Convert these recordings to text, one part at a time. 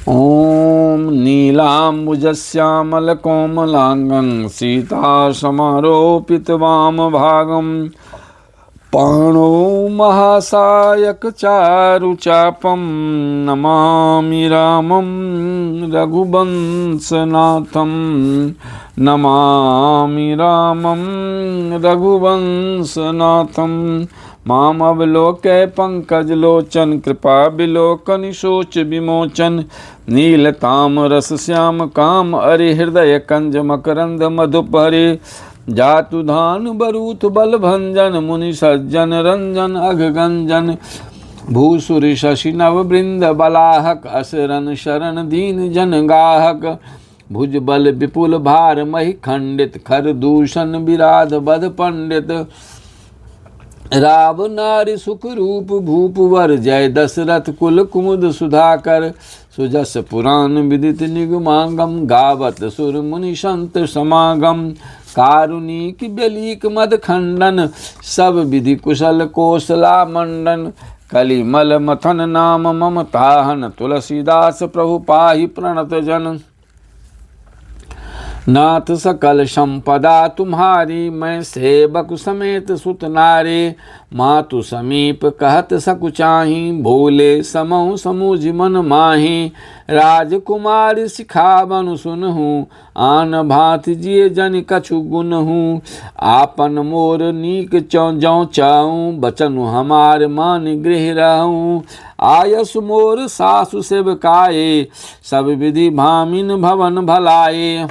ॐ नीलाम्बुजश्यामलकोमलाङ्गं सीतासमारोपितवामभागं पाणौ महासायकचारुचापं नमामि रामं रघुवंशनाथं नमामि रामं रघुवंशनाथं मामवलोकै पंकजलोचन कृपा विलोकन शोच विमोचन नीलतामरस श्याम काम अरि हृदय कंज मकरंद मधुपरि जातु धान बरूथ बल भंजन मुनि सज्जन रंजन अघगंजन भूसुर शशि नव बृंद बलाहक असरन शरण दीन जन गाहक भुज बल विपुल भार महि खंडित खर दूषण विराध बद पंडित राव नारी सुख रूप भूप वर जय दशरथ कुल कुमुद सुधाकर सुजस पुराण विदित निगमागम गावत सुर मुनि संत समागम कारुणिक बेलीक मद खंडन सब विधि कुशल कोसला मंडन कलिमल मथन नाम मम ताहन तुलसीदास प्रभु पाहि प्रणत जन नाथ सकल संपदा तुम्हारी मैं सेवक समेत सुत नारे मातु समीप कहत सकुचाही भोले समहु समूझ मन माही राजकुमार सिखावन सुनहु आन भांत जिय जन कछु गुनहु आपन मोर नीक जौ चाऊं बचनु हमार मान गृह रहूं आयस मोर सासु सेवकाए सब विधि भामिन भवन भलाए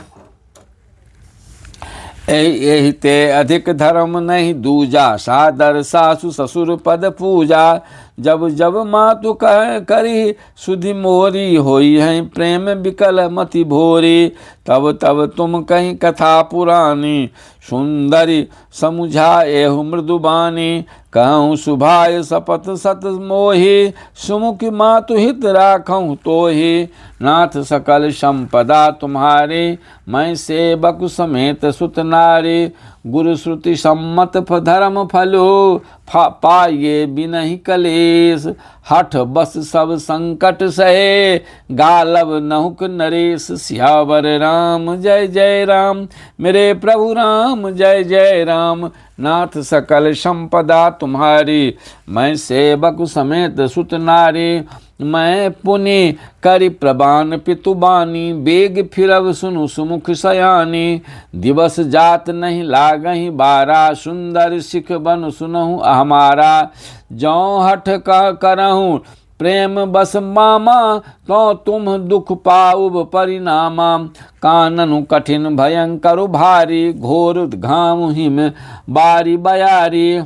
एहि ते अधिक धर्म नहीं दूजा सादर सासु ससुर पद पूजा जब जब मातु कह करी सुधि मोरी होई है प्रेम बिकल मति भोरी तब तब तुम कहीं कथा पुरानी सुंदरी समुझाएहु मृदुबानी कहूँ सुभाय सपत सत मोहि सुमुख मातु हित राखूँ तोहि नाथ सकल संपदा तुम्हारे मैं सेवक समेत सुत नारी गुरु श्रुति सम्मत धर्म फलो पाये बिनहि कलेश हठ बस सब संकट सहे गालव नहुक नरेश सियावर राम जय जय राम मेरे प्रभु राम जय जय राम नाथ सकल संपदा तुम्हारी मैं सेवक समेत सुत नारी मैं पुनि करि प्रबान पितुबानी बेग फिरव सुनु सुमुख सयानी दिवस जात नहीं लागहि बारा सुंदर सिख बन सुनहु हमारा जौ हठ कह करहूँ प्रेम बस मामा तो तुम दुख पाउब परिणामा काननु कठिन भयंकर भारी घोर घाम हिम बारी बयारी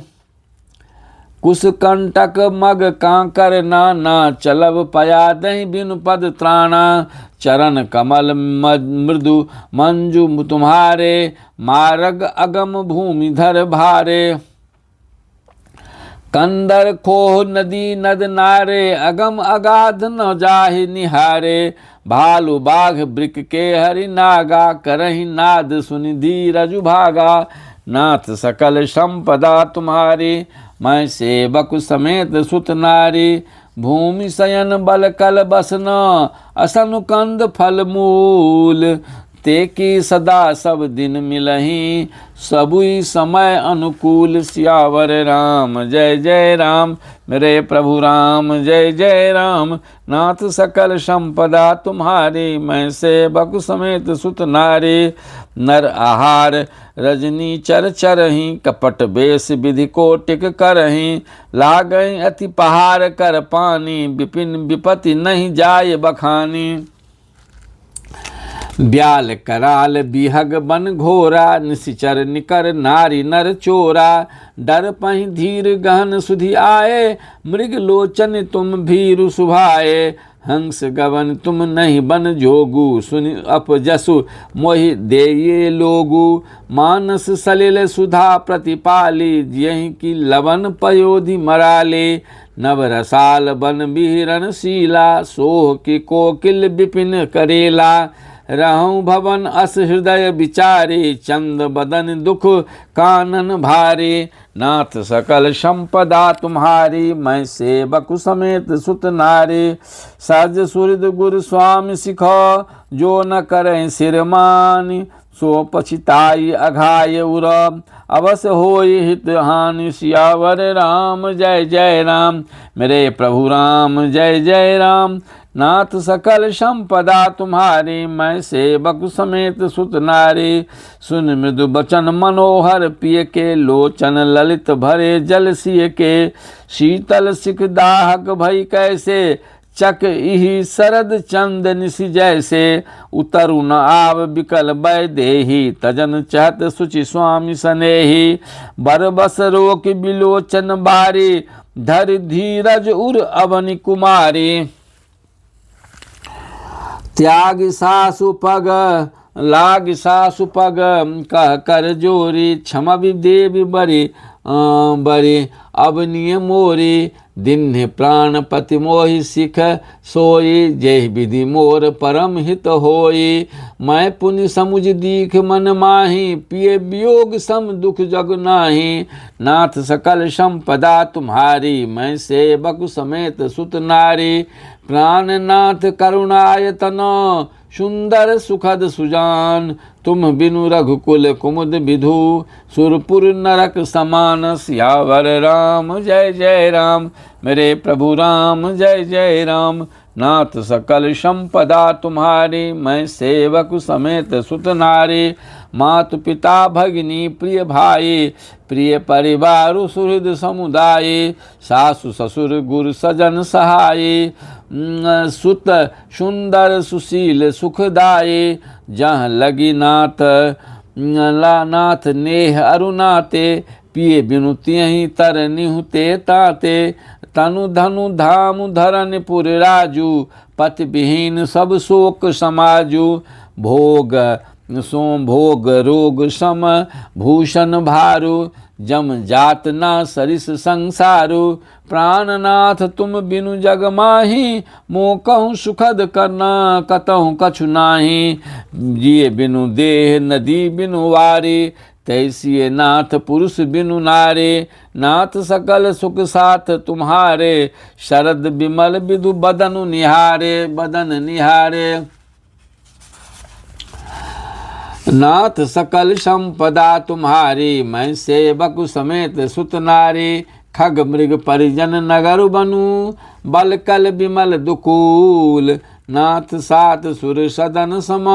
कुशकंटक मग कांकर नाना चलब पया दहि बिनु पद त्राणा चरण कमल मृदु मंजु तुम्हारे मार्ग अगम भूमि धर भारे कंदर खोह नदी नद नारे अगम अगाध न जाहि निहारे भालु बाघ ब्रिक के हरि नागा करहि नाद सुनि धीरजु भागा नाथ सकल संपदा तुम्हारी मैं सेवक समेत सुत नारी भूमि शयन बल कल बसन असनु कंद फल मूल ते की सदा सब दिन मिलही सबुई समय अनुकूल सियावर राम जय जय राम मेरे प्रभु राम जय जय राम नाथ सकल संपदा तुम्हारी मैं सेवक समेत सुत नारी नर आहार रजनी चर चरही कपट बेस विधि कोटिक करही लागई अति पहार कर पानी विपिन विपति नहीं जाय बखानी ब्याल कराल बिहग बन घोरा निशिचर निकर नारी नर चोरा डर पहि धीर गहन सुधि आए मृग लोचन तुम भीरु सुभाए हंस गवन तुम नहीं बन जोगु सुनि अपजसु मोहि देये लोगु मानस सलिल सुधा प्रतिपाली यही की लवन पयोधि मराले नव रसाल बन बिहरन शीला सोह की कोकिल विपिन करेला रहूं भवन अस हृदय विचारे, चंद बदन दुख कानन भारे। नाथ सकल संपदा तुम्हारी, मैं सेवक समेत सुत नारी। सहज सुहृद गुरु स्वामी सिखो, जो न करें सिरमानी। सो पछिताई अघाय उर, अवश्य होई हित हानि। सियावर राम जय जय राम, मेरे प्रभु राम जय जय राम। नाथ सकल संपदा तुम्हारी, मैं सेवक समेत सुत नारी। सुन मृदु बचन मनोहर पिय के, लोचन ललित भरे जल सिय के। शीतल सिख दाहक भई कैसे, चक इहि शरद चंद निशि जैसे। उतरु न आव बिकल बै देहि, तजन चहत सुचि स्वामी सनेहि। बरबस रोक बिलोचन बारी, धर धीरज उर अवनि कुमारी। त्याग सासु पग लाग सासु पग, कह कर जोरी। क्षमा देवी बरी बरी अवनिय मोरी। दिन्ह प्राणपति मोहि सिख सोई, जय विधि मोर परम हित होई। मैं पुनि समुझ दीख मन माही, पिए वियोग सम दुख जग नाही। नाथ सकल संपदा तुम्हारी, मैं सेवक समेत सुत नारी। प्राणनाथ करुणायतन, सुंदर सुखद सुजान। तुम बिनु रघुकुल कुमुद विधु, सुरपुर नरक समान। सियावर राम जय जय राम, मेरे प्रभु राम जय जय राम। नाथ सकल संपदा तुम्हारी, मैं सेवक समेत सुत नारी। मातु पिता भगिनी प्रिय भाई, प्रिय परिवार सुहृद समुदाय। सासु ससुर गुरु सजन सहाय, सुत सुंदर सुशील सुखदाई। जहाँ लगी नाथ नाथ नेह अरुनाते, पिए बिनु तियहि तर निहुते ताते। तनु धनु धाम धरन पुर राजू, पति विहीन सब शोक समाजू। भोग भोग रोग सम भूषण भारू, जम जात ना सरिस संसारू। प्राणनाथ तुम बिनु जग माही, मो कहूँ सुखद करना कतहु कछु नाही। जिए बिनु देह नदी बिनु वारी, तैसिए नाथ पुरुष बिनु नारे। नाथ सकल सुख साथ तुम्हारे, शरद विमल विधु बदनु निहारे बदन निहारे। नाथ सकल संपदा तुम्हारी, मैं सेवक समेत सुत नारी। खग मृग परिजन नगर बनु, बल कल विमल दुकूल। नाथ सात सुर सदन सम,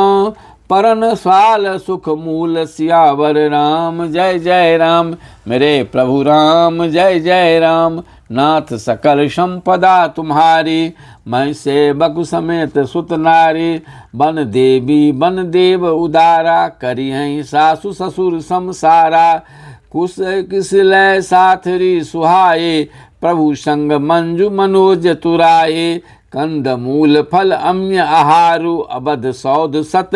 परन स्वाल सुख मूल। सियावर राम जय जय राम, मेरे प्रभु राम जय जय राम। नाथ सकल संपदा तुम्हारी, मैं सेवक समेत सुत नारी। बन देवी बन देव उदारा, करी हैं सासु ससुर समसारा। कुश किस लय साथरी सुहाए, प्रभु संग मंजु मनोज तुराए। कंद मूल फल अम्य आहारु, अबध सौध सत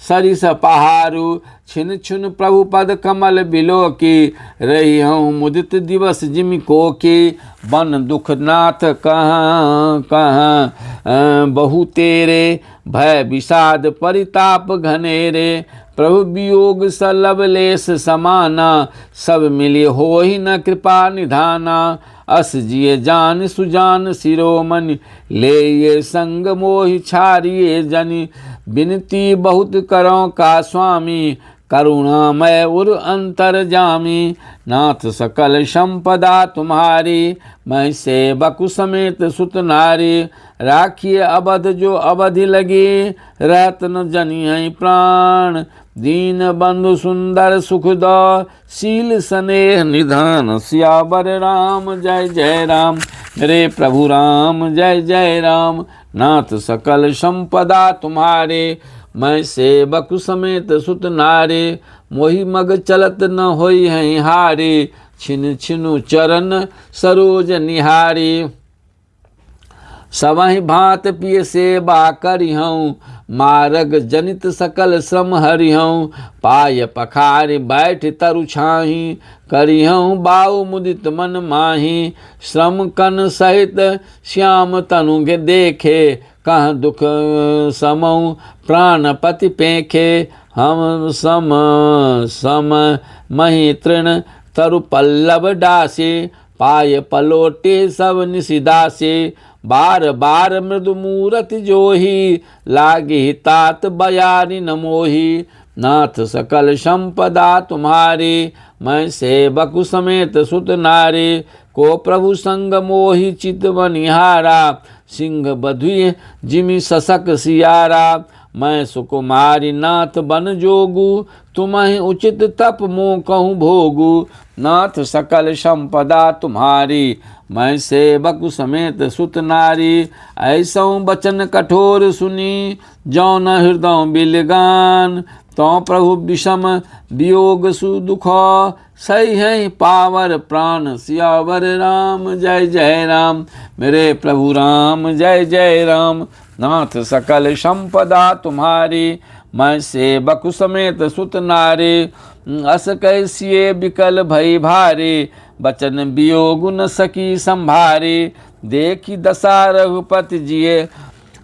सरिस पहारु। छिन छुन प्रभु पद कमल बिलो की, रही हूँ मुदित दिवस जिमि को की। बन दुख नाथ कहाँ कहाँ बहु तेरे, भय विषाद परिताप घनेरे। प्रभु वियोग सलवलेश समाना, सब मिली हो ही न कृपा निधाना। अस जिये जान सुजान शिरोमणि, ले ये संग मोहि छारिये जनि। बिनती बहुत करो का स्वामी, करुणामय उर अंतर जामी। नाथ सकल संपदा तुम्हारी, मैं सेवक समेत सुत नारी। राखिए अवध जो अवधि लगे, रहत न जनियै प्राण। दीन बंधु सुंदर सुख दो, शील स्नेह निधान। सियावर राम जय जय राम, मेरे प्रभु राम जय जय राम। नाथ सकल संपदा तुम्हारे, मैं सेवक समेत सुत नारे। मोहि मग चलत न होई हैं हारे, छिन छिनु चरण सरोज निहारे। सबहि भांत पिय सेवा करिहऊँ, मार्ग जनित सकल श्रम हरिहऊँ। पाय पखारि बैठ तरु छाही, करिहऊँ बाऊ मुदित मन माही। श्रम कन सहित श्याम तनु देखे, कह दुख समऊ प्राणपति पेखे। हम सम सम मही तृण तरु पल्लव डासे, पाय पलोटे सब निशिदासे। बार बार मृदु मूरत जोही, लागे तात बयारी न मोही। नाथ सकल संपदा तुम्हारी, मैं सेवक समेत सुत नारी। को प्रभु संग मोहि चित बनिहारा, सिंह बधुए जिमि ससक सियारा। मैं सुकुमारी नाथ बन जोगू, तुम्हें उचित तप मोह कहूँ भोगू। नाथ सकल संपदा तुम्हारी, मैं सेवक समेत सुत नारी। ऐसौ बचन कठोर सुनी, जौन हृदय बिलगान। तो प्रभु विषम वियोग सुदुख, सही है पावर प्राण सियावर राम। जय जय राम मेरे प्रभु राम, जय जय राम। नाथ सकल संपदा तुम्हारी, मैं सेवक समेत सुत नारी। अस कैसिये विकल भई भारी, बचन वियोग न सकी संभारी। देखी दशा रघुपति जिये,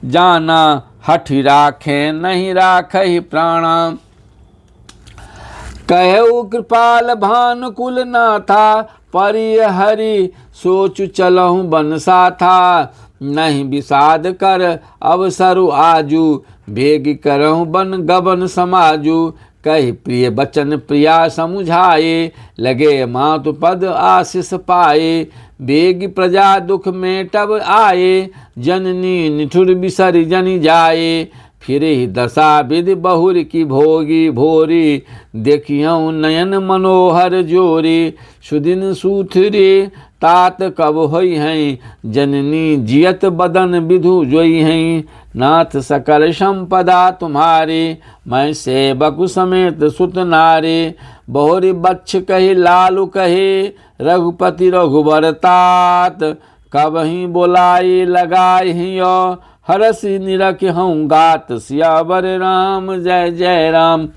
जाना हठि राखे नहीं राखहि प्राणा। कहु कृपाल भानुकुल नाथा, परिय हरि सोचु चलहु बनसा था। नहीं विषाद कर अवसरु आजू, भेग करहु बन गबन समाजू। कहि प्रिय बचन प्रिया समुझाए, लगे मातु पद आशीष पाए। बेग प्रजा दुख में तब आए, जननी निठुर बिसर जनि जाए। फिर दशा विधि बहुर की भोगी भोरी, देखियऊ नयन मनोहर जोरी। सुदिन सूथरे तात कब होई हैं, जननी जियत बदन विधु जोई हैं। नाथ सकल संपदा तुम्हारी, मैं सेवक समेत सुत नारी। बहुरी बच्छ कहे लालु कहे, रघुपति रघुबर तात। कबहि बोलाई लगाई हियो, हरसि निरख हूँ गात सियावर राम। जय जय राम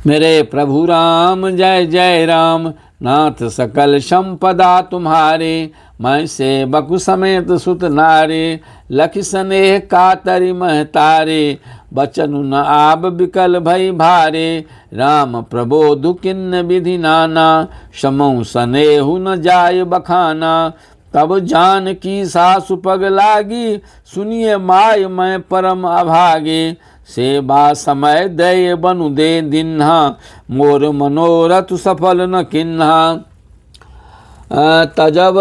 मेरे प्रभु राम, जय जय राम। नाथ सकल संपदा तुम्हारी, मैं सेवक समेत सुत नारी। लख स्नेह कातरि महतारी, बचन न आब विकल भई भारे। राम प्रबोधु किन्न विधि नाना, समौ स्नेहु न जाय बखाना। तब जान की सासु पग लागी, सुनिए माय मैं परम अभागे। सेवा समय दय बनु दे दिन्हा, मोर मनोरथ सफल न किन्हा। तजब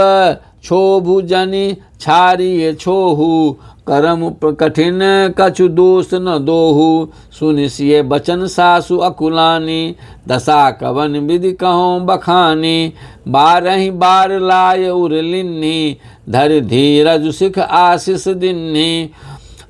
छोभु जनि छारिय छोहु, करम कठिन कछु दोष न दोहु। सुनिसिय बचन सासु अकुलानी, दशा कवन विधि कहूँ बखानी। बारहि बार लाय उरलिन्नी, धर धीरज सिख आशीष दिन्नी।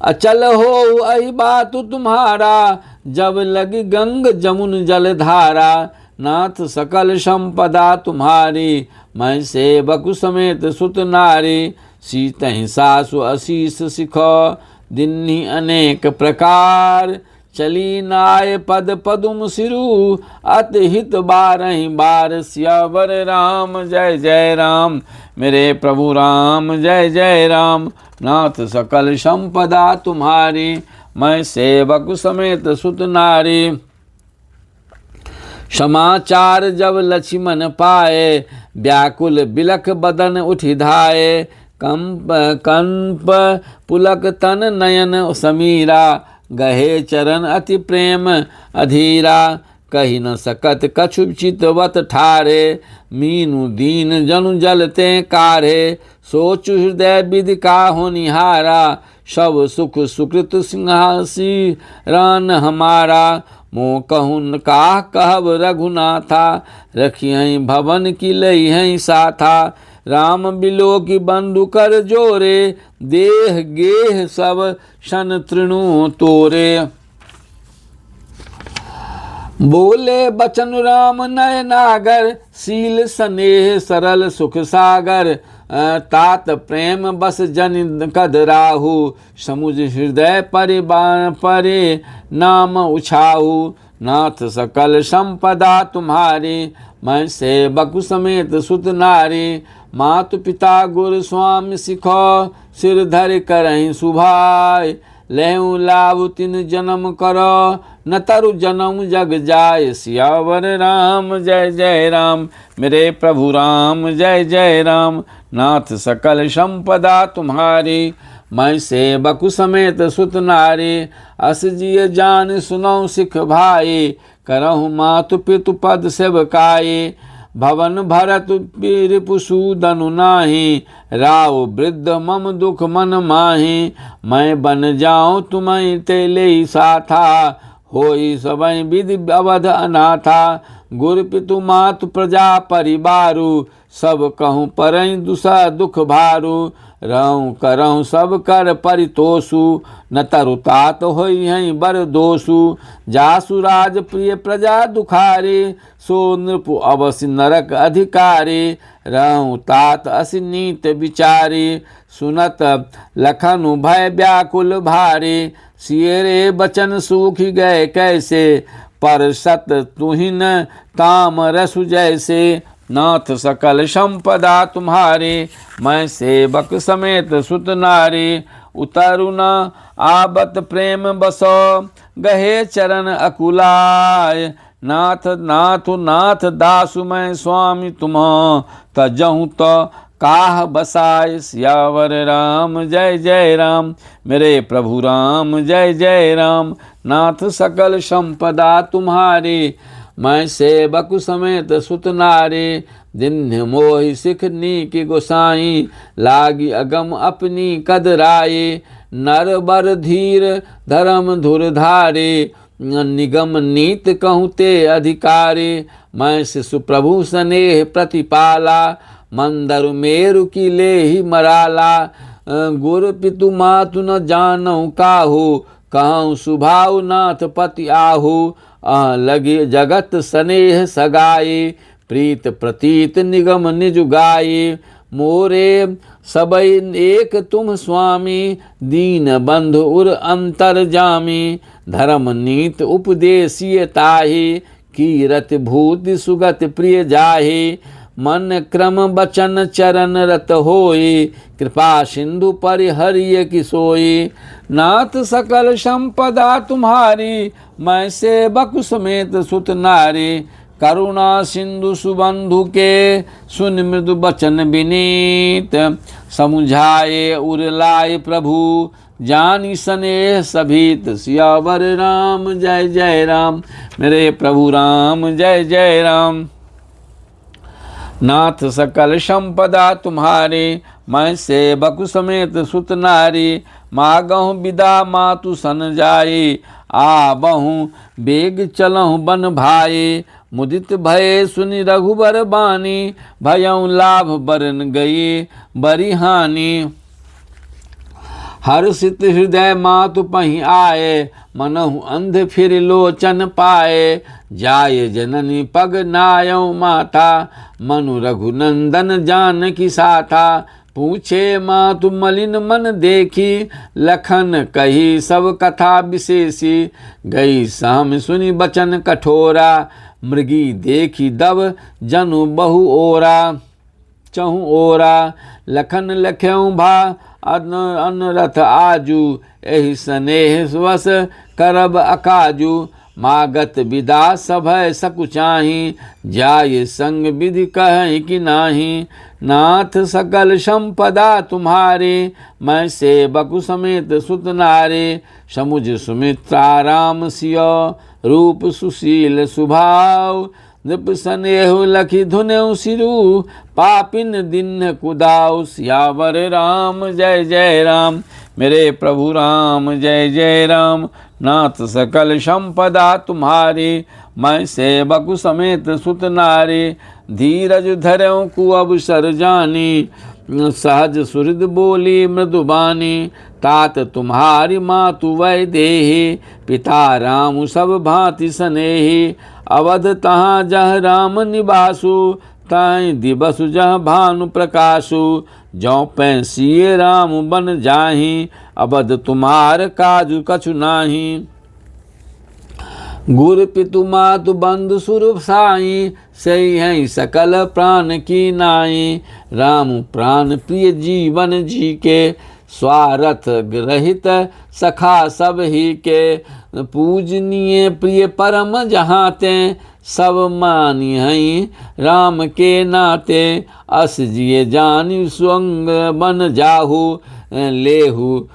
अचल हो अहि बात तुम्हारा, जब लगी गंग जमुन जल धारा। नाथ सकल संपदा तुम्हारी, मैं सेवक समेत सुत नारी। सीतहि सासु अशीष सिखो, दिन्ही अनेक प्रकार। चली नाय पद पदुम सिरु, अति हित बारहि बार सियावर राम। जय जय राम मेरे प्रभु राम, जय जय राम। नाथ सकल संपदा तुम्हारी, मैं सेवक समेत सुत नारी। समाचार जब लक्ष्मण पाए, व्याकुल बिलख बदन उठि धाये। कंप पुलक तन नयन समीरा, गहे चरण अति प्रेम अधीरा। कही न सकत कछु चितवत ठारे, मीनु दीन जनु जलते कारे। सोचु हृदय विधि काहु निहारा, सब सुख सुकृत सिंहासी रान हमारा। मोह कहूँ काह कहब रघुनाथा, रखियहि भवन की लइहहि साथा। राम बिलो की बंधु कर जोरे, देह गेह सब शन तृणु तोरे। बोले बचन राम नय नागर, शील स्नेह सरल सुख सागर। तात प्रेम बस जन कद राहु, समुझ हृदय परे नाम उछाऊ। नाथ सकल संपदा तुम्हारी, मैं सेवक समेत सुत नारी। मातु पिता गुरु स्वामी सिखो, सिर धर करहि सुभाय। लेहु लाभ तिन जन्म करो, न तरु जन्म जग जाय। सियावर राम जय जय राम, मेरे प्रभु राम जय जय राम। नाथ सकल संपदा तुम्हारी, मैं सेवक समेत सुत नारी। अस जिय जान सुनौ सिख भाई, करहु मातु पितु पद सेवकाई। भवन भरत रिपुसूदनु नाही, राव वृद्ध मम दुख मन माही। मैं बन जाऊं तुम्हें ते ले साथा, होई सबई विधि अवध अनाथा। गुरु पितु मातु प्रजा परिवारु, सब कहूँ परई दुसा दुख भारू। रहूं करहूँ सब कर परितोषु, न तरु तात होई हैं बर दोषु। जासु राज प्रिय प्रजा दुखारी, सो नृपु अवसि नरक अधिकारी। रहूं तात असि नीत विचारी, सुनत लखनु भय व्याकुल भारी। सियरे बचन सूखी गए कैसे, पर सत तुहिन ताम रसु जैसे। नाथ सकल संपदा तुम्हारी, मैं सेवक समेत सुत नारी। उतरु न आबत प्रेम बसो, गहे चरण अकुलाय। नाथ नाथु नाथ दासु मैं स्वामी तुम, तजहु तो काह बसाय। सियावर राम जय जय राम, मेरे प्रभु राम जय जय राम। नाथ सकल संपदा तुम्हारी, मैं सेवक समेत सुत नारी। दिन्ह मोहि सिख नीक गोसाई, लागी अगम अपनी कदराई। नर बर धीर धर्म धुर धारे, निगम नीत कहूँ ते अधिकारी। मैं शिशु प्रभु स्नेह प्रतिपाला, मंदरु मेरु की ले ही मराला। गुरु पितु मातु न जानऊ काहू, कहूँ सुभाव नाथ पति आहू। लगे जगत स्नेह सगाई, प्रीत प्रतीत निगम निज गाई। मोरे सबई एक तुम स्वामी, दीन बंधु उर अंतर जामी। धर्म नीत उपदेशीय ताहि, कीरत भूति सुगत प्रिय जाहि। मन क्रम बचन चरण रत होई, कृपा सिंधु परिहरिय की सोई। नाथ सकल संपदा तुम्हारी, मैं सेवक समेत सुत नारी। करुणा सिंधु सुबंधु के, सुन मृदु बचन विनीत। समुझाए उरलाए प्रभु, जानी स्नेह सभीत। सियावर राम जय जय राम, मेरे प्रभु राम जय जय राम। नाथ सकल संपदा तुम्हारी, मैं सेवक समेत सुत नारी। मागहु विदा मातु सन जाई, आबहु बेग चलहु बन भाई। मुदित भय सुनि रघुबर बानी, भयउ लाभ बरन गई बरी हानि। हर्षित हृदय मातु पहि आए, मनहु अंध फिर लोचन पाए। जाय जननी पग नायौ माता, मनु रघुनंदन जानकी साथा। पूछे मातु मलिन मन देखी, लखन कही सब कथा विशेषी। गई सहम सुनि बचन कठोरा, मृगी देखी दब जनु बहु ओरा। चहु ओरा लखन लख्यऊ भा, अनरथ आजू। एहि स्नेह वश करब अकाजू। मागत विदा सभय सकुचाही, जाय संग विधि कहि कि नाही। नाथ सकल संपदा तुम्हारी, मैं सेवक समेत सुत नारी। समुझ सुमित्रा राम सियो, रूप सुशील सुभाव। नृप स्नेहु लखी धुनेउ सिरु, पापिन दिन कुदाउ। सियावर राम जय जय राम, मेरे प्रभु राम जय जय राम। नाथ सकल संपदा तुम्हारी, मैं सेवक समेत सुत नारी। धीरज धरऊँ कुअवसर जानी, सहज सुहृद बोली मृदुबानी। तात तुम्हारी मातु वै देहि, पिता राम सब भांति स्नेहि। अवध तहाँ जह राम निवासु, ताई दिवस जह भानु प्रकाशु, जौ पैसिए राम बन जाहि, अबद तुम्हार काजु कछु नाही। गुर पितु मातु बंधु सुर साई, सही है सकल प्राण की नाई। राम प्राण प्रिय जीवन जी के, स्वार्थ रहित सखा सब ही के। पूजनीय प्रिय परम जहाते, सब मानी हई राम के नाते। अस जिए जानि स्वंग बन जाहु, लेहु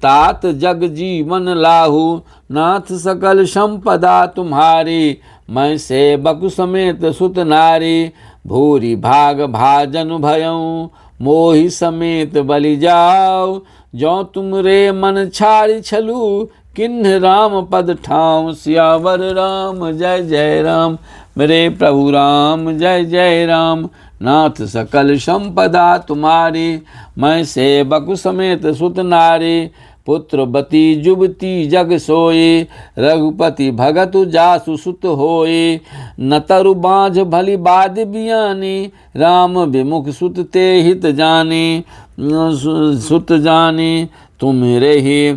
तात जग जीवन लाहु। नाथ सकल संपदा तुम्हारी, मैं सेवक समेत सुत नारी। भूरि भाग भाजन भयऊँ, मोहि समेत बलि जाओ। जो तुम रे मन छाड़ी छलू, किन्ह राम पद ठाऊं। सियावर राम जय जय राम, मेरे प्रभु राम जय जय राम। नाथ सकल संपदा तुम्हारी, मैं सेवक समेत सुत नारी। पुत्रवती जुबती जग सोई, रघुपति भगतु जासु सुत होई। न तरु बाँझ भली बाध बियानी, राम विमुख सुत ते हित जानी। सुत जानी तुम रही,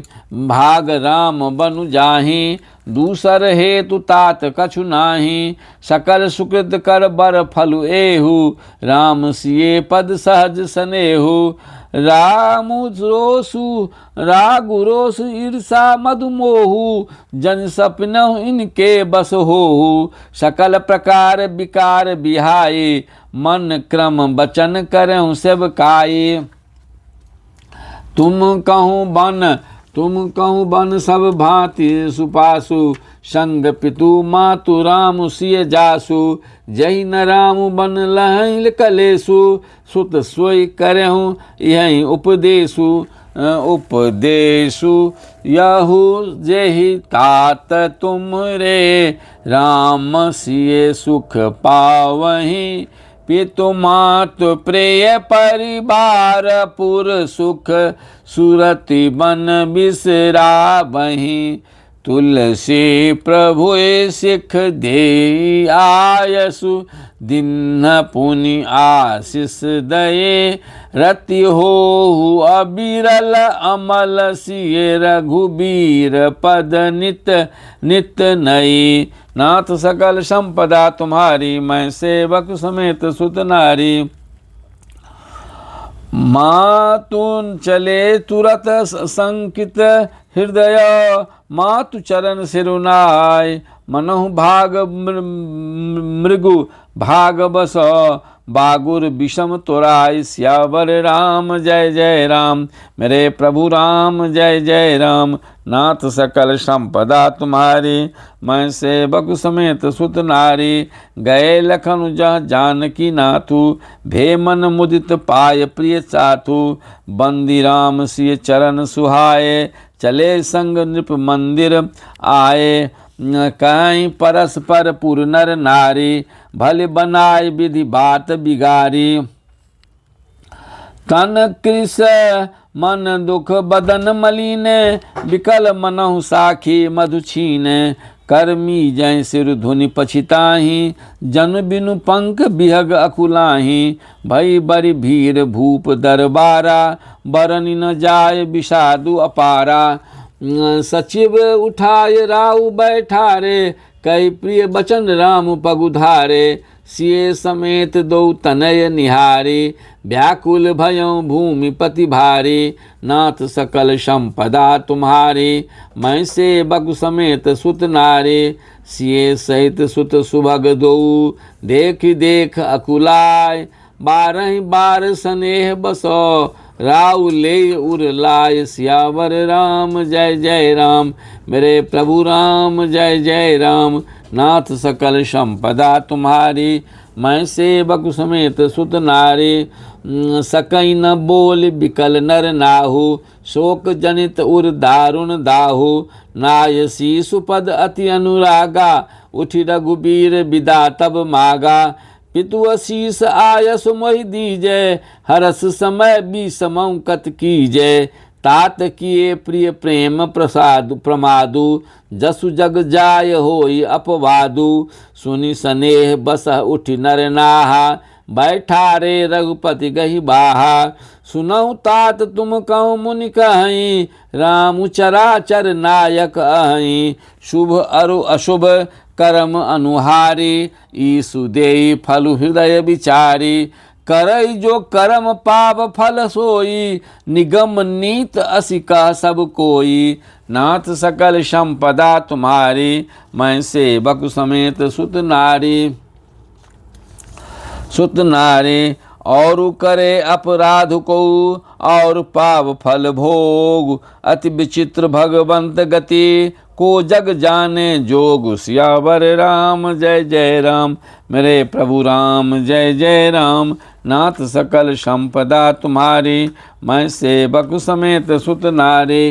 भाग राम बनु जाहि। दूसर हेतु तात कछु नाही, सकल सुकृत कर बर फलु एहु। राम सिए पद सहज सनेहु, रामु रोसु रागु रोसु ईर्षा मधुमोहु। जन सपनहु इनके बस होहु, सकल प्रकार विकार बिहाई। मन क्रम बचन करहु सब काई। तुम कहूँ बन सब भांति सुपासु, संग पितु मातु राम सिय जासु। जहि न राम बन लहै कलेसु, सुत सोई करहु यही उपदेशु। उपदेशु यहु जेहि तात तुम रे, राम सिय सुख पावहि। पितु मातु प्रिय परिवार, पुर सुख सुरति बन बिसरावहि। तुलसी प्रभु सिख दे आयसु, दिन पुनि आशीष दये। रति होहु अबिरल अमल सिय, रघुबीर पद नित नित नई। नाथ सकल संपदा तुम्हारी, मैं सेवक समेत सुत नारी। मातु चले तुरत संकित हृदय, मातु चरण सिरुनाय। मनहु भाग मृगु भाग बस, बागुर विषम तोराय। सियावर राम जय जय राम, मेरे प्रभु राम जय जय राम। नाथ सकल संपदा तुम्हारी, मैं सेवक समेत सुत नारी। गए लखन जह जानकी नाथु, भे मन मुदित पाय प्रिय चाथु। बंदी राम सिय चरण सुहाए, चले संग नृप मंदिर आए। कहीं परस्पर पुर नर नारी, भले बनाए विधि बात बिगारी। तन कृष मन दुख बदन मलीने, विकल मनहु साखी मधु छीने। कर्मी जय सिर धुनि पछिताहि, जन बिनु पंख बिहग अकुलाहि। भई बरि भीर भूप दरबारा, बरनि न जाय विषादु अपारा। सचिव उठाय राउ बैठारे, कई प्रिय बचन राम पगुधारे। सिए समेत दो तनय निहारी, व्याकुल भयं भूमिपति भारी। नाथ सकल संपदा तुम्हारी, मैं सेवक समेत सुत नारी। सिए सहित सुत सुभग दो, देख देख अकुलाय। बारह बार स्नेह बसो, राउ ले उर लाय। सियावर राम जय जय राम, मेरे प्रभु राम जय जय राम। नाथ सकल संपदा तुम्हारी, मैं सेवक समेत सुत नारी। सकई न बोल बिकल नर नाहु, शोक जनित उर दारुण दाहु। नायसी सुपद अति अनुरागा, उठि रघुबीर विदा तब मागा। पितु अशीष आयस मोहि दीजय, हरस समय बीसमौ कत कीजय। तात किए प्रिय प्रेम प्रसाद प्रमादु, जसु जग जाय होई अपवादु। सुनि स्नेह बस उठि नर नाहा, बैठा रे रघुपति गहि बाहा। सुनहु तात तुम कहु मुनि कहीं, राम चराचर नायक अहीं। शुभ अरु अशुभ कर्म अनुहारी, ईसु देई फलु हृदय विचारी। करई जो कर्म पाप फल सोई, निगम नीत असि कह सब कोई। नाथ सकल संपदा तुम्हारी, मैं सेवक समेत सुत नारी। सुत नारी और करे अपराध को, और पाप फल भोग। अति विचित्र भगवंत गति, को जग जाने जोग। सियावर राम जय जय राम, मेरे प्रभु राम जय जय राम। नाथ सकल संपदा तुम्हारी, मैं सेवक समेत सुत नारी।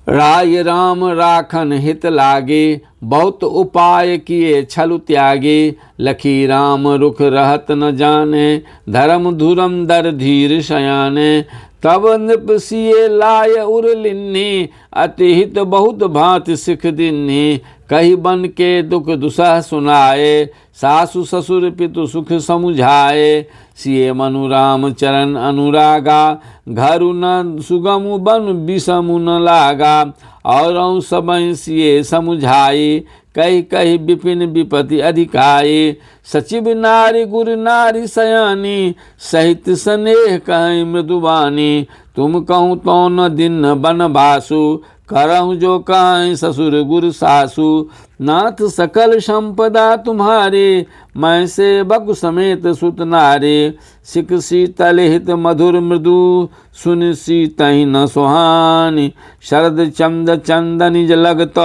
राय राम राखन हित लागे, बहुत उपाय किए छलु त्यागे। लखी राम रुख रहत न जाने, धर्म धुरम दर धीर शयाने। तब नृप सिए लाय उर लिन्नी, अति हित बहुत भांति सिख दिन्नी। कही बन के दुख दुसह सुनाए, सासु ससुर पितु सुख समुझाए। सिए मनु राम चरण अनुरागा, घरु न सुगमु बन विषमु न लागा। और सबहि सिए समुझाई, कही कही विपिन विपति अधिकाई। सचिव नारी गुरु नारी सयानी, सहित स्नेह कहीं मृदुबानी। तुम कहूँ तो न दिन बनवासु, करहु जो कहीं ससुर गुरु सासु। नाथ सकल संपदा तुम्हारी, मैं सेवक समेत सुत नारी। सिख शीतल हित मधुर मृदु, सुन सीतहि न सुहानी। शरद चंद चंदनि लगत,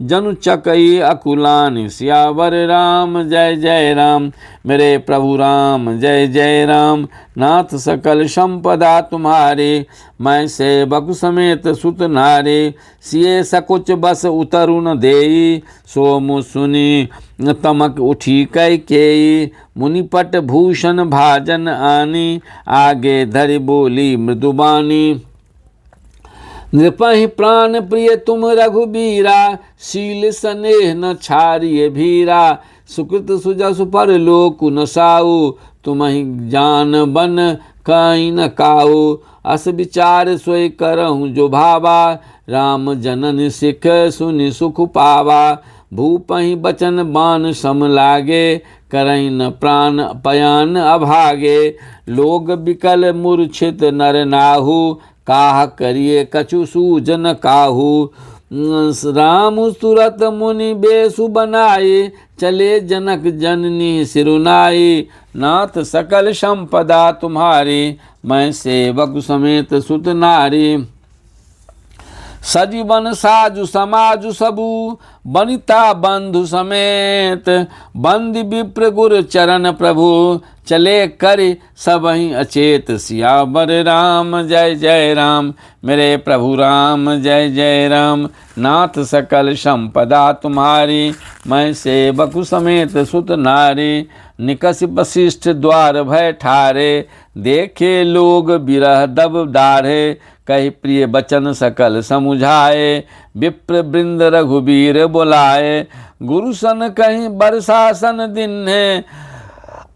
जनु चकई अकुलानि। सियावर राम जय जय राम, मेरे प्रभु राम जय जय राम। नाथ सकल संपदा तुम्हारी, मैं सेवक समेत सुत नारी। सिए सकुच बस उतरु न देई, सोमु सुनी तमक उठी कैकेयी। मुनिपट भूषण भाजन आनी, आगे धरि बोली मृदुबानी। नृपहि प्राण प्रिय तुम रघुबीरा, शील स्नेह न छारिय भीरा। सुकृत सुजसु पर लोकु न साऊ, तुम्हि जान बन कहीं न काऊ। अस विचार सोई करहु जो भावा, राम जनन सिख सुनि सुख पावा। भूपहि बचन बान सम लागे, करहि न प्राण पयान अभागे। लोग बिकल मूर्छित नर नाहु, काह करिए कछु सूजन काहू। राम तुरत मुनि बेसु बनाए, चले जनक जननी सिरुनाई। नाथ सकल संपदा तुम्हारी, मैं सेवक समेत सुत नारी। सजीवन साजु समाजु सबु, बनिता बंधु समेत। बंदी विप्र गुर चरण प्रभु, चले कर सबहि अचेत। सियावर राम जय जय राम, मेरे प्रभु राम जय जय राम। नाथ सकल संपदा तुम्हारी, मैं सेवक समेत सुत नारी। निकष वशिष्ठ द्वार भय ठारे, देखे लोग बिरह दब दाढ़े। कही प्रिय बचन सकल समुझाए, विप्र बृंद रघुबीर बुलाए। गुरु सन कहीं बरसासन दिन्हे,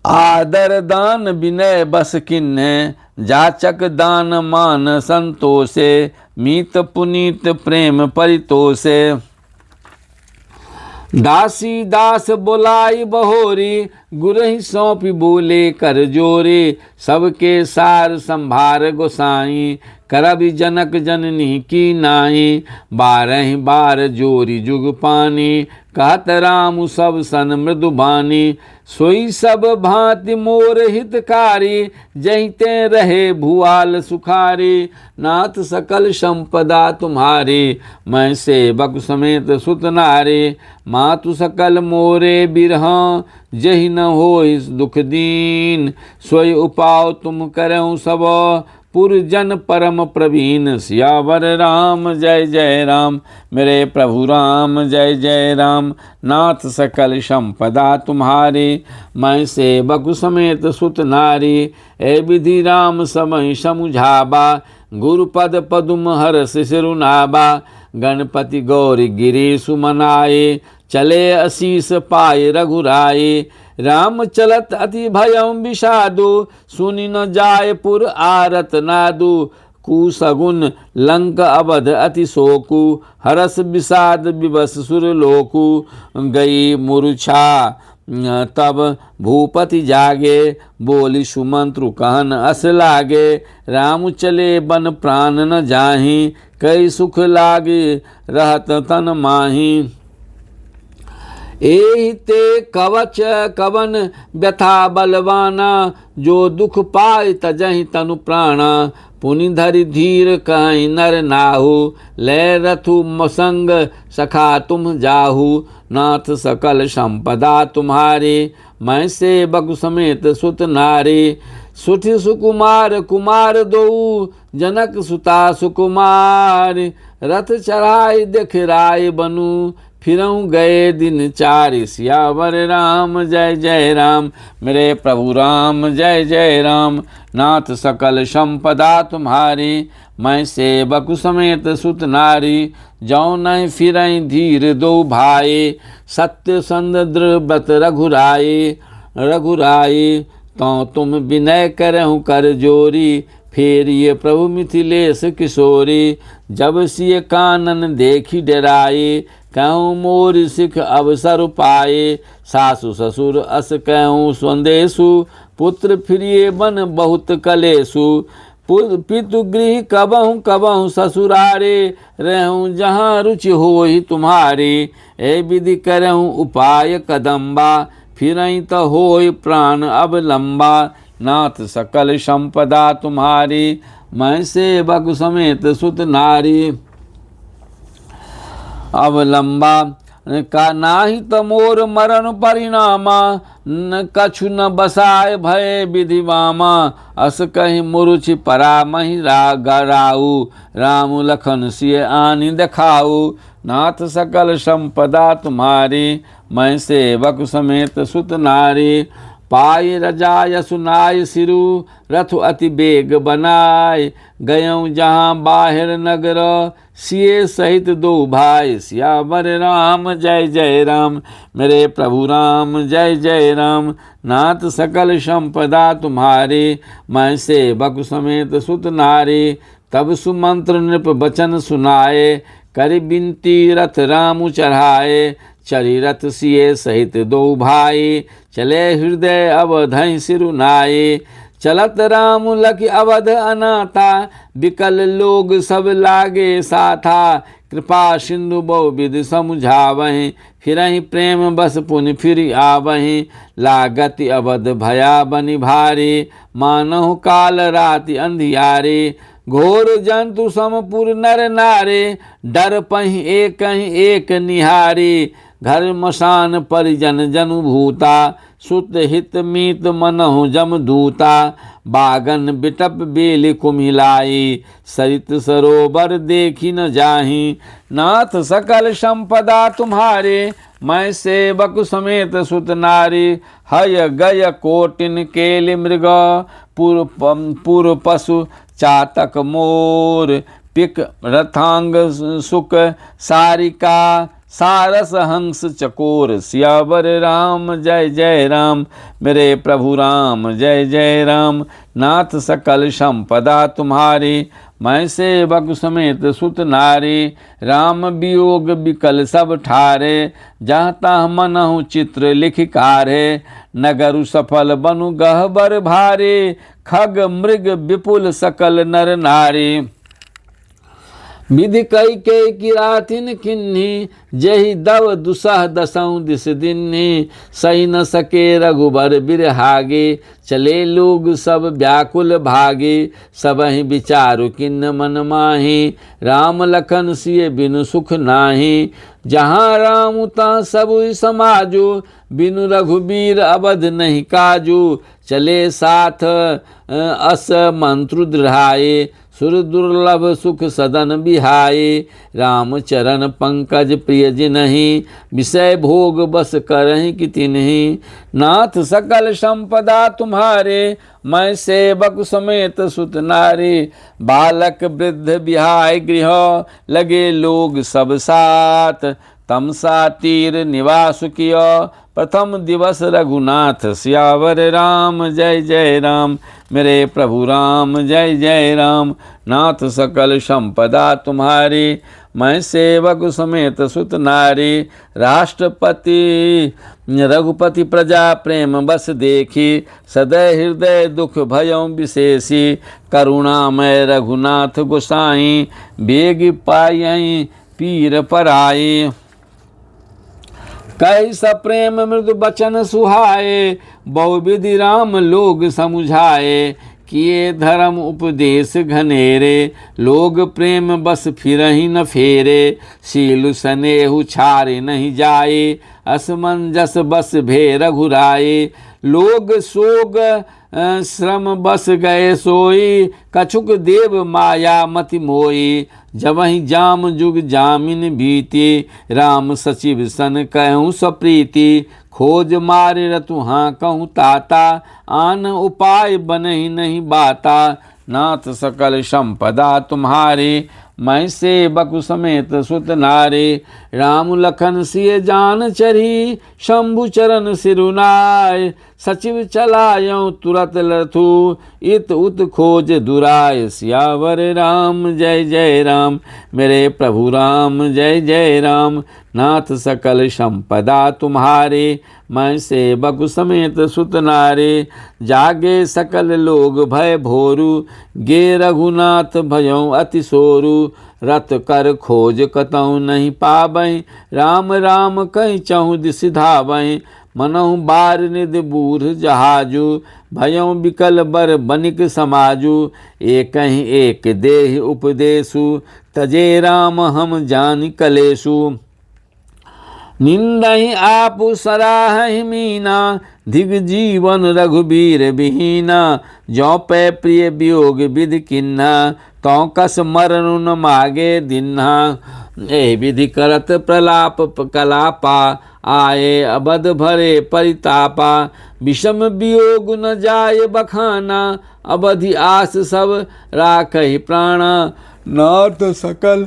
आदर दान विनय बस किन्हे। जाचक दान मान संतोषे, मीत पुनीत प्रेम परितोषे। दासी दास बोलाई बहोरी, गुरहि सौंपी बोले कर जोरे। सबके सार संभार गोसाई, करबि जनक जननी की नाई। बारह बार जोरी जुग पानी, कहत राम सब सन मृदुबानी। सोई सब भांति मोर हितकारी, जहिते रहे भुआल सुखारी। नाथ सकल संपदा तुम्हारी, मैं सेवक समेत सुत नारी। मातु सकल मोरे बिरह, जहि न होई दुख दीन। सोई उपाय तुम करहु सब, पुरजन परम प्रवीण। सियावर राम जय जय राम, मेरे प्रभु राम जय जय राम। नाथ सकल संपदा तुम्हारी, मैं सेवक समेत सुत नारी। ए विधि राम समय समुझावा, गुरुपद पदुम हर सिरुनाबा, गणपति गौरी गिरी सुमनाए, चले असीस पाए रघुराए। राम चलत अति भयम विषादु, सुनि न जाय पुर आरत नादु। कुसगुन लंक अवध अति शोकु, हरस विषाद विवश सुरलोकु। गई मूर्छा तब भूपति जागे, बोली सुमंत्रु कहन अस लागे। राम चले बन प्राण न जाहि, कई सुख लागे रहत तन माही। एहि ते कवच कवन व्यथा बलवाना, जो दुख पाय तजहि तनु प्राणा। पुनि धरि धीर कहि नर नाहु, लय रथु मसंग सखा तुम जाहु। नाथ सकल संपदा तुम्हारे, मैं सेवक समेत सुत नारे। सुठि सुकुमार कुमार दो, जनक सुता सुकुमार। रथ चढ़ाई देख राय बनु, फिरऊँ गए दिन चारि। सियावर राम जय जय राम, मेरे प्रभु राम जय जय राम। नाथ सकल संपदा तुम्हारी, मैं सेवक समेत सुत नारी। जौ नहीं फिरई धीर दो भाई, सत्य संद दृढ़ व्रत रघुराई। रघुराई तो तुम विनय करहु कर जोरी, फेर ये प्रभु मिथिलेश किशोरी। जब सिय कानन देखी डराए, कहूँ मोर सिख अवसर पाए। सासु ससुर अस कहूँ स्वदेशु, पुत्र फिरिए बन बहुत कलेसु। पितु गृह कबहूँ कबहूँ ससुरारे, रहूँ जहाँ रुचि होहि तुम्हारे। ए विधि करहूँ उपाय कदम्बा, फिरई तो होय प्राण अब लंबा। नाथ सकल संपदा तुम्हारी, मैं सेवक समेत सुत नारी। अब लंबा का नाही त मोर मरण परिणामा, न कछु न बसाय भय विधिवामा। अस कहि मुरुचि परामहि राऊ, राम लखन सिय आनि देखाऊ। नाथ सकल संपदा तुम्हारी, मैं सेवक समेत सुत नारी। पाई रजाय सुनाय सिरु, रथ अति बेग बनाय। गयऊँ जहाँ बाहिर नगर, सिए सहित दो भाई। सियावर राम जय जय राम, मेरे प्रभु राम जय जय राम। नाथ सकल संपदा तुम्हारी, मैं सेवक समेत सुत नारी। तब सुमंत्र नृप वचन सुनाए, कर बिनती रथ राम चढ़ाए। चरि रथ सिए सहित दो भाई, चले हृदय अवधहि सिरुनाए। चलत राम लखि अवध अनाथा, विकल लोग सब लागे साथा। कृपा सिंधु बहुविध समुझावहीं, फिरहि प्रेम बस पुनि फिर आवहीं। लागत अवध भया बनि भारी, मानहु काल राति अंधियारे। घोर जंतु समपुर नर नारे, डर पहि एक निहारी। घर मसान परिजन जनु भूता, सुत हित मीत मनहु जम दूता। बागन बिटप बेल कुमिलाई, सरित सरोवर देखी न जाहि। नाथ सकल संपदा तुम्हारे, मैं सेवक समेत सुत नारी। हय गय कोटिन केलि मृग, पुर पशु चातक मोर। पिक रथांग सुक सारिका, सारस हंस चकोर। सियावर राम जय जय राम, मेरे प्रभु राम जय जय राम। नाथ सकल संपदा तुम्हारी, मैं सेवक समेत सुत नारी। राम वियोग विकल सब ठारे, जहाँ तहाँ मनहु चित्र लिखिकारे। नगरु सफल बनु गहबर भारे, खग मृग विपुल सकल नर नारी। विधि कई के किरातिन किन्ही, जहि दव दुसह दसऊँ दिस दिन्ही। सही न सके रघुबर बिरहागे, चले लोग सब व्याकुल भागे। सबहि विचारु किन्न मन माही, राम लखन सिय बिनु सुख नाही। जहाँ राम तहाँ सबुइ समाजो, बिनु रघुबीर अवध नहीं काजू। चले साथ अस मंत्रु दृढ़ाए, सुर दुर्लभ सुख सदन बिहाए, राम चरण पंकज प्रिय जिनहि, विषय भोग बस करहि कि तिन्हि। नाथ सकल संपदा तुम्हारे, मैं सेवक समेत सुत नारे। बालक वृद्ध बिहाय गृह, लगे लोग सब साथ, तमसा तीर निवास किया, प्रथम दिवस रघुनाथ सियावर राम। जय जय राम मेरे प्रभु राम, जय जय राम। नाथ सकल संपदा तुम्हारी, मैं सेवक समेत सुत नारी। राष्ट्रपति रघुपति प्रजा प्रेम बस देखी, सदै हृदय दुख भयों विशेषी। करुणामय रघुनाथ गोसाई, बेग पाई पीर पराई। कई सप्रेम मृदु बचन सुहाए, बहुविधि राम लोग समुझाए। किए धर्म उपदेश घनेरे, लोग प्रेम बस फिरहि न फेरे। शील सनेहु छारे नहीं जाए, असमंजस बस भे रघुराए। लोग सोग श्रम बस गए सोई, कछुक देव माया मति मोई। जबहि जाम जुग जामिन बीती, राम सचिव सन कहूँ सप्रीति। खोज मारे रतु हाँ कहूँ ताता, आन उपाय बनहि नहीं बाता। नाथ सकल संपदा तुम्हारे, मैं सेवक समेत सुत नारे। राम लखन सिय जान चरी, शंभु चरण सिरुनाय। सचिव चलायं तुरत लथु, इत उत खोज दुराय। सियावर राम जय जय राम मेरे प्रभु राम, जय जय राम। नाथ सकल संपदा तुम्हारे, मैं सेवक समेत सुत नारे। जागे सकल लोग भय भोरु, गे रघुनाथ भयों अति सोरु। रत कर खोज कतहु नहीं पाबहि, राम राम कहीं चहु दिस धावहि। मनहु बार निधि बूढ़ जहाजु, भयों बिकल बर बनिक समाजु। एकहि एक देहि उपदेशु, तजे राम हम जानि कलेशु। निंदहि आपु सराहहि मीना, धिग जीवन रघुबीर विहीना। जौ पै प्रिय वियोग विधि किन्हा, तौ कस मरनु न मागे दिन्हा। ए विधि करत प्रलाप कलापा, आए अबध भरे परितापा। विषम वियोग न जाय बखाना, अवधि आस सब राखहि प्राणा। नाथ सकल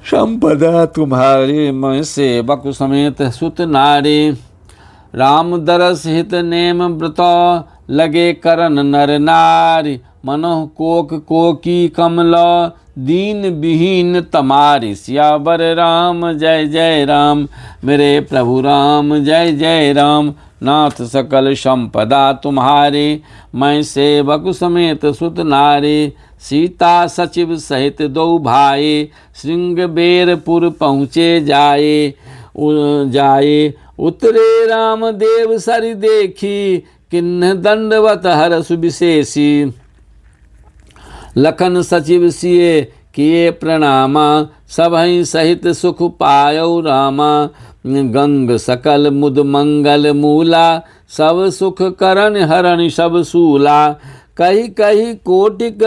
संपदा तुम्हारे, मैं सेवक समेत सुत नारी। राम दरस हित नेम व्रत, लगे करन नर नारी। मनोह कोक कोकी कमल, दीन विहीन तमारी। सियावर राम जय जय राम मेरे प्रभु राम, जय जय राम। नाथ सकल संपदा तुम्हारे, मैं सेवक समेत सुत नारी। सीता सचिव सहित दो भाई, श्रृंगबेरपुर पहुँचे जाए। उतरे राम देव सरि देखी, किन्ह दंडवत हरसु विशेषी। लखन सचिव सिए किए प्रणामा, सबहि सहित सुख पायौ रामा। गंग सकल मुद मंगल मूला, सब सुख करन हरण सब सूला। कही कही कोटिक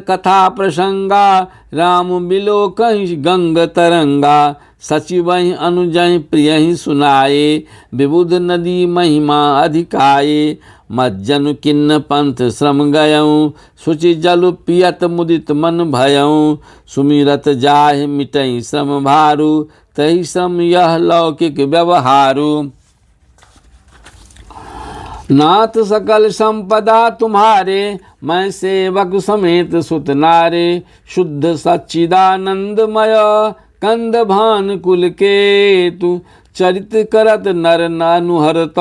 कथा प्रसंगा, राम बिलो कहीं गंग तरंगा। सचिवहि अनुजहि प्रियहि सुनाए, विबुध नदी महिमा अधिकाए। मज्जनु किन्न पंथ श्रम गयऊँ, शुचि जलु पियत मुदित मन भयऊँ। सुमिरत जाहि मिटई श्रम भारू, तहि श्रम यह लौकिक व्यवहारू। नाथ सकल संपदा तुम्हारे, मैं सेवक समेत सुत नारे। शुद्ध सच्चिदानंदमय, कंद भान कुल केतु। चरित करत नर नानुहरत,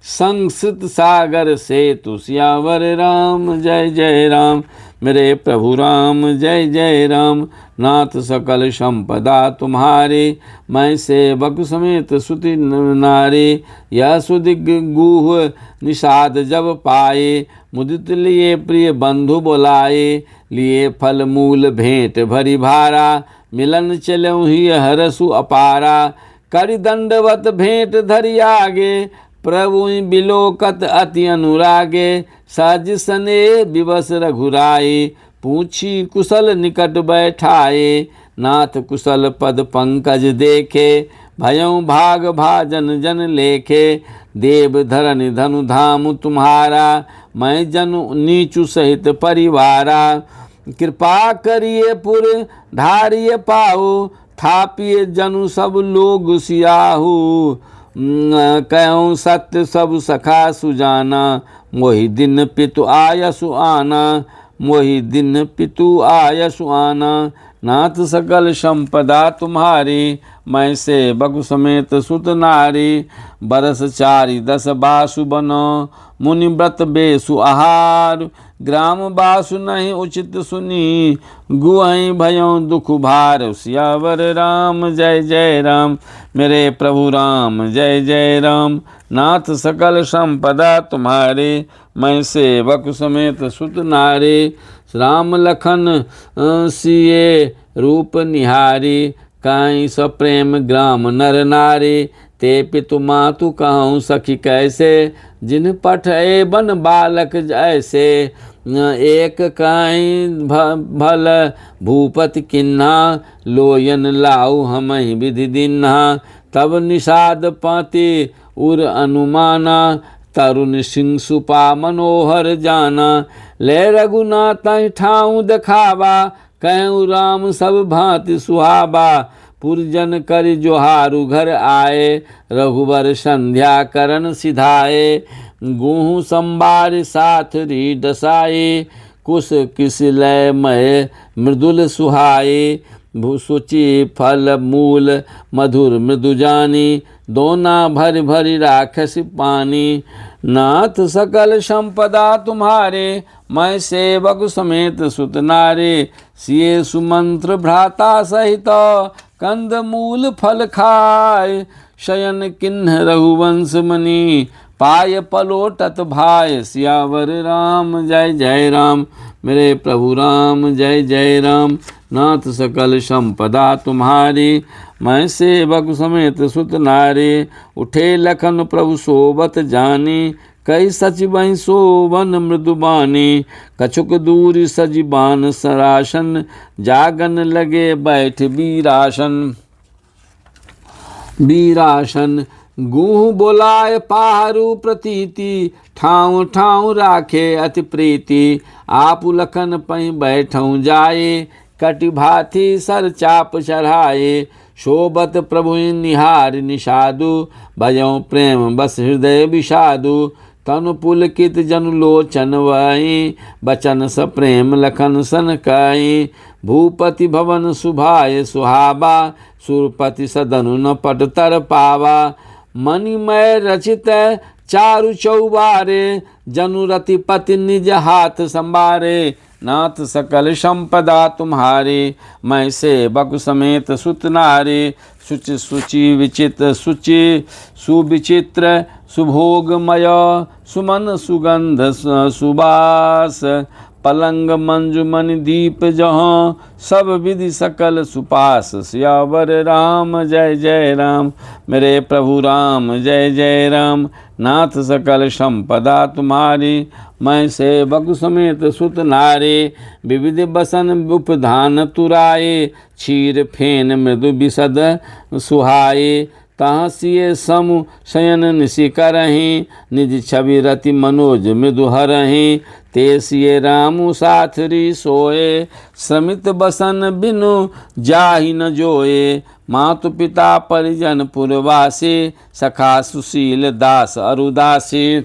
संस्कृत सागर सेतु। सियावर राम जय जय राम मेरे प्रभु राम, जय जय राम। नाथ सकल संपदा तुम्हारे, मैं सेवक समेत सुति नारे। यह सुदिग गुह निषाद जब पाए, मुदित लिए प्रिय बंधु बोलाए। लिए फल मूल भेंट भरी भारा, मिलन चलऊँ ही हरसु अपारा। करि दंडवत भेंट धरि आगे, प्रभु बिलोकत अति अनुरागे, सहज सने विवश रघुराई। पूछी कुशल निकट बैठाए, नाथ कुशल पद पंकज देखे। भयं भाग भाजन जन लेखे, देव धरन धनु धाम तुम्हारा। मैं जनु नीचु सहित परिवारा, कृपा करिए पुर धारिय पाओ। थापिए जनु सब लोग सियाहू, कहूँ सत्य सब सखा सुजाना। मोहि दिन पितु आयसु आना, मोहि दिन पितु आयसु आना। नाथ सकल संपदा तुम्हारी, मैं सेवक समेत सुत नारी। बरस 4 बासु बनो, मुनि व्रत बेसु आहार। ग्राम बासु नहीं उचित सुनी, गुआई भयों दुख भार। सियावर राम जय जय राम, मेरे प्रभु राम जय जय राम। नाथ सकल संपदा तुम्हारे, मैं सेवक समेत सुत नारे। राम लखन सिए रूप निहारी, काई सप्रेम ग्राम नर नारी। ते पितु मातु कहूँ सखी कैसे, जिन पठए बन बालक जैसे। एक काई भल भूपति किन्हा, लोयन लाऊ हमहि विधि दिन्हा। तब निषाद पाति उर अनुमाना, तरुण सिंह सुपा मनोहर जाना। ले रघुनाथ ठाऊँ देखावा, कहूँ राम सब भांति सुहावा। पुरजन कर जोहारु घर आए, रघुबर संध्या करन सिधाए। गुहु संबार साथ री डसाए, कुश किस लय मय मृदुल सुहाए। भूसुचि फल मूल मधुर मृदु जानी, दोना भरि भरि राखस पानी। नाथ सकल संपदा तुम्हारे, मैं सेवक समेत सुत नारे। सिए सुमंत्र भ्राता सहित, कंद मूल फल खाय। शयन किन्ह रघुवंश मणि, पाय पलोटत भाय। सियावर राम जय जय राम, मेरे प्रभु राम जय जय राम। नाथ सकल संपदा तुम्हारी, मैं सेवक समेत सुत नारी। उठे लखन प्रभु सोबत जानी, कई सच वही सोवन मृदुबानी। कछुक दूर सजीबान सरासन, जागन लगे बैठ वीरासन। वीरासन गुह बोलाय पारु प्रतीति, ठाऊँ ठाऊँ राखे अति प्रीति। आप लखन पही बैठऊँ जाए, कटि भाथी सर चाप चढ़ाए। शोभत प्रभु निहार निषादु, भजऊँ प्रेम बस हृदय विषादु। तनु पुलकित जनु लोचन वही, बचन स प्रेम लखन सन कई। भूपति भवन सुभाय सुहावा, सुरपति सदनु न पट तर पावा। मणिमय रचित चारु चौबारे, जनु रति पति निज हाथ संबारे। नाथ सकल संपदा तुम्हारे, मैं सेवक समेत सुत नारे। शुचि शुचि विचित शुचि सुविचित्र, सुभोगमय सुमन सुगंध सुबास। पलंग मंजुमन दीप जहाँ, सब विधि सकल सुपास। सियावर राम जय जय राम, मेरे प्रभु राम जय जय राम। नाथ सकल संपदा तुम्हारी, मैं सेवक समेत सुत नारे। विविध बसन उपधान तुराए, क्षीर फेन मृदु विशद सुहाए। तहाँ सिए समु शयन निशि करहीं, निज छवि रति मनोज मृदु हरहीं। ते सिए रामु साथरी सोए, श्रमित बसन बिनु जाहि न जोए। मातु पिता परिजन पुरवासी, सखा सुशील दास अरुदासी।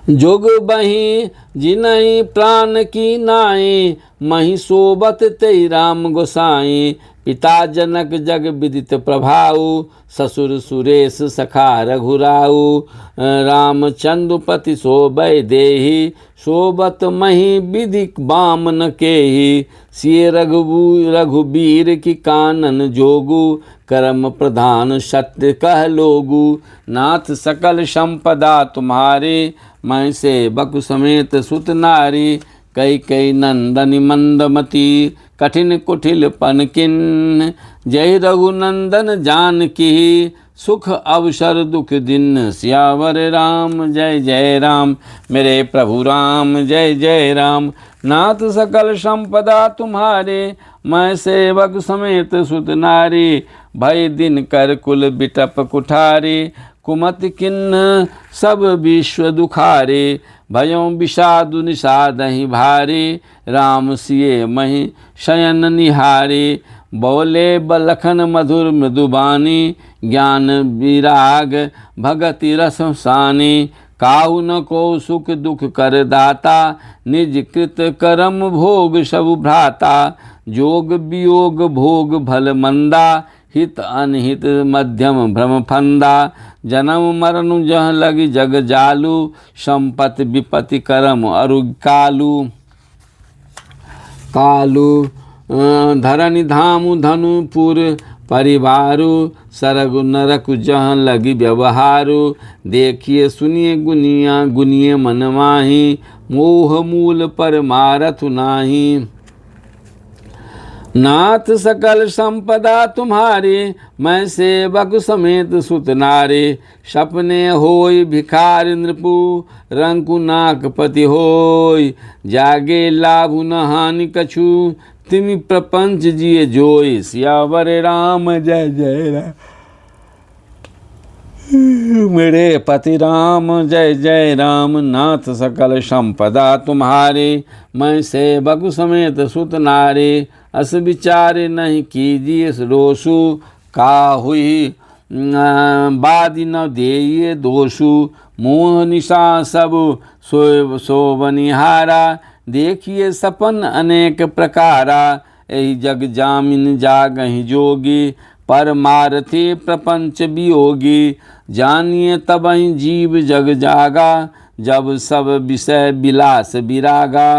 जोग बही जिनहि प्राण की नाई, मही सोबत तेई राम गोसाई। पिता जनक जग विदित प्रभाऊ, ससुर सुरेश सखा रघुराऊ। रामचंद्रपति शोभय देहि, शोभत मही विधि बामन केहि। सिय रघुबीर की कानन जोगु, कर्म प्रधान सत्य कह लोगु। नाथ सकल संपदा तुम्हारे, मैं सेवक समेत सुत नारी। कई कई नंदनी मंदमती, कठिन कुटिल पन किन्न। जय रघुनंदन जानकी, सुख अवसर दुख दिन सियावर राम जय जय राम। मेरे प्रभु राम जय जय राम। नाथ सकल संपदा तुम्हारे, मैं सेवक समेत सुत नारी। भय दिन कर कुल बिटप कुठारी, कुमत किन्न सब विश्व दुखारे। भयों विषादु निषादहि भारी, राम सिए महि शयन निहारी। बोले बलखन मधुर मृदुबानी, ज्ञान विराग भगति रस सानी। काहु न को सुख दुख कर दाता, निज कृत करम भोग सब भ्राता। जोग वियोग भोग भल मंदा, हित अनहित मध्यम भ्रम फंदा। जन्म मरण जह लगी जग जालू, संपत्ति विपत्ति करम अरु कालू। कालू धरनि धामु धनुपुर परिवारु, सरग नरक जहाँ लगी व्यवहारु। देखिए सुनिए गुनिया गुनिए मन माही, मोह मूल पर मारथु नाही। नाथ सकल संपदा तुम्हारी, मैं सेवक समेत सुत नारी। सपने होय भिखारी नृपु, रंकु नाकपति होय। जागे लाभु न हानि कछु, तिमि प्रपंच जिए जोय। सियावर राम जय जय राम। मेरे पति राम जय जय राम। नाथ सकल संपदा तुम्हारी, मैं सेवक समेत सुत नारी। अस विचारे नहीं कीजिए रोसु, काहुई बादि न देइए दोषु। मोह निशा सब सोबनिहारा, देखिए सपन अनेक प्रकारा। यही जग जामिन जागहि जोगी, परमारथी प्रपंच वियोगी। जानिए तबहि जीव जग जागा, जब सब विषय विलास विरागा।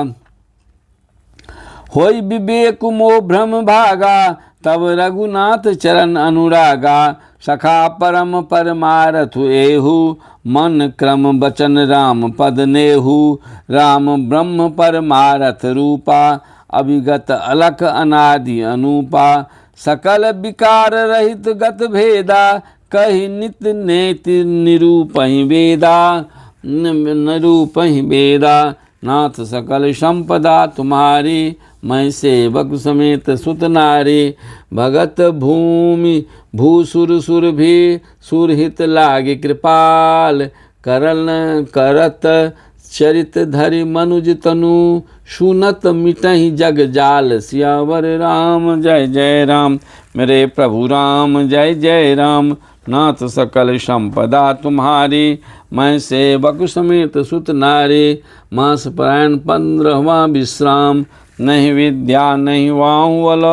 होई विवेक मोह भ्रम भागा, तब रघुनाथ चरण अनुरागा। सखा परम परमारथु एहु, मन क्रम बचन राम पद नेहु। राम ब्रह्म परमारथ रूपा, अभिगत अलख अनादि अनूपा। सकल विकार रहित गत भेदा, कहि नित नेति निरूपहि वेदा। निरूपहि वेदा। नाथ सकल संपदा तुम्हारी, मैं सेवक समेत सुत नारी। भगत भूमि भूसुर सुर भी, सुरहित लागे कृपाल। करल करत चरित धरि मनुज तनु, सुनत मिटहि जग जाल। सियावर राम जय जय राम। मेरे प्रभु राम जय जय राम। नाथ सकल संपदा तुम्हारी, मैं सेवक समेत सुत नारी। मास परायण 15वां विश्राम, नहीं विद्या नहीं वाहु वल,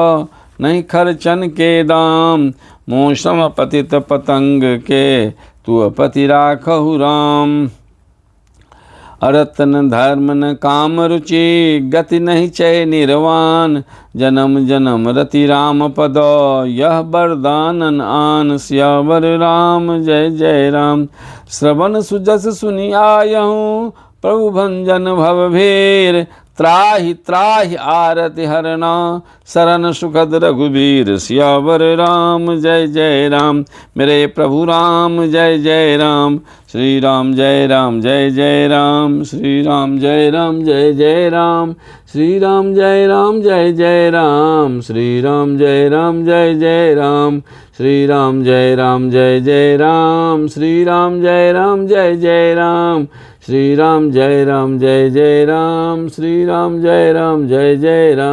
नहीं खर्चन के दाम। मौसम पतित पतंग के, तू पति राखहु राम। रतन धर्म न काम रुचि, गति नहीं चय निर्वाण। जन्म जन्म रति राम पद, यह वरदानन आन। सियावर राम जय जय राम। श्रवण सुजस सुनि आयहूँ, प्रभु भंजन भवभीर। त्राहि त्राहि आरति हरना, शरण सुखद रघुबीर। सियावर राम जय जय राम। मेरे प्रभु राम जय जय राम। श्री राम जय राम जय जय राम। श्री राम जय राम जय जय राम। श्री राम जय राम जय जय राम। श्री राम जय राम जय जय राम। श्री राम जय राम जय जय राम। श्री राम जय राम जय जय राम। श्री राम जय राम जय जय राम। श्री राम जय राम जय जय राम।